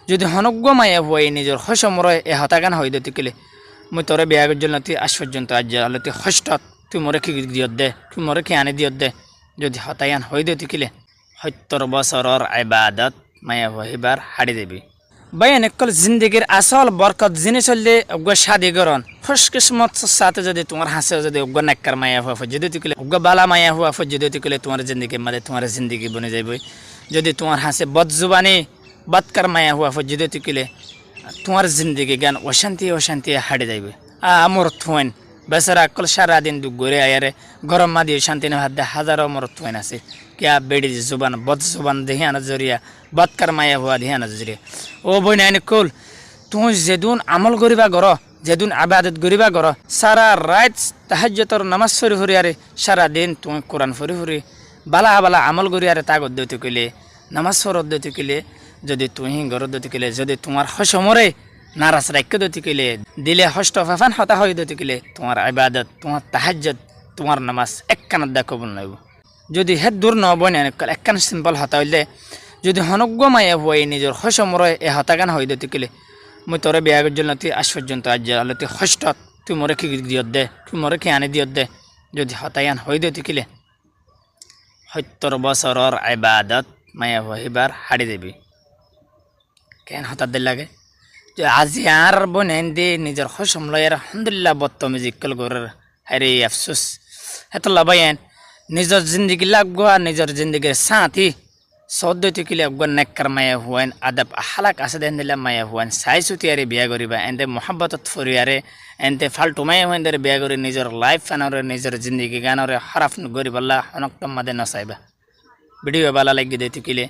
যদি হনগ্য মায়া হুয়াই নিজের হসমরয় এ হতাগান হই দে কিলে মই তোরে বিয়া করছিল তুই আজ পর্যন্ত আজ হলে তুই হষ্টত তুই মরে কি দিয়ত দে তুই মরে কি আনি দিয়ত দে যদি হতায়ান হই দে কিলে ৭০ বছরের ইবাদত মায়া হইবার হাড়ি দেবি বাইন একল জিন্দগির আসল বরকত জিনিস হলে অজ্ঞ শাদি করন খুশকিসমত সাথে যদি তোমার হাসে যদি অজ্ঞ নাক্কার মায়া হুয়া ফজ্জিদে তুকিলে অজ্ঞ বালা মায়া হুয়া ফজ্জিদে তুকিলে তোমার জিন্দগির মাঝে তোমার জিন্দগি বনে যাইবই যদি তোমার হাসে বদজুবানি বদকার মায়া হুয়া ফজ্জিদে তুকিলে তোমার জিন্দগি জ্ঞান অশান্তি অশান্তি হাড়ে যাইবে আমর থুয়েন বেচারা অকল সারাদিন দুঃখ ঘুরে আয়ারে গরম মা দিয়ে শান্তি না হাত দে হাজারো মর থুয়েন আছে কিয়া বেড়ি জুবান বদ জুবান দেহিয়ান জরিয়া বদকার মায়া হুয়া দেহিয়ান জরিয়া ও বই নাই কুল তুই যেদিন আমল করিবা গর যেদিন আবাদত করিবা গর সারা রাত তাহাজ্জুদর নামাজ পড়ি ফুরি আরে সারা দিন তুই কোরআন পড়ি ফুরি বালা বালা আমল করি আরে তা গদ্দতি কইলে নামাজ পড়ত দতি কইলে যদি তুই গর দতি কইলে যদি তোমার হসমরে নারাজ রাখ্য দতি কইলে দিলে হষ্ট ফাফান হতা হই দতি কইলে তোমার ইবাদত তোমার তাহাজ্জুদ তোমার নামাজ একখানা দা কবুল নাইব যদি হেদ দূর ন বনে একখান সিম্পল হতা হইলে যদি হনগ্য মায়া হুয়াই নিজের হসমরয় এ হতাগান হই দতি কইলে মই তোরে বিয়া করছিল তুই আজ পর্যন্ত আজ হলে তুই হষ্টত তুই মরে কি দিয়ত দে তুই মরে কি আনি দিয়ত দে যদি হতায়ান হই দে কিলে ৭০ বছরের ইবাদত মায়া হইবার হাড়ি দেবি কেন হঠাৎ দিল লাগে যে আজি আর বনেন দে নিজের হসম লয়ের আলহামদুলিল্লাহ বদতমিজি কল গরের হারে আফসোস এত লাভাইন নিজের জিন্দগি লাগবো আর নিজের জিন্দগির সাথী সদ্যতি কিলে অজ্ঞ নেকর মায়া হুয়াইন আদব আহালাক আছে দেন দিলে মায়া হুয়াইন চাইছুতি আরে বিয়া করিবা এনতে মহাব্বতত ফরি আরে এনতে ফাল্টু মায়া হুয়াইন দরে বিয়া করি নিজের লাইফ ফানরে নিজের জিন্দগি গানরে হারাফ গরিবাল্লা হনক্তম মাদে নসাইবা ভিডিও ভালো লাগি দিতে কিলে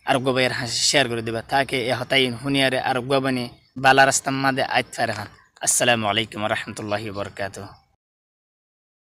আর গোবাইয়ের হাসি শেয়ার করে দিবা তাকে এ হতাইন হুনিয়ারে আর গোবানি বালা রাস্তার মাদে আইত ফারে খান আসসালামু আলাইকুম রহমতুল্লাহি বরকাতুহ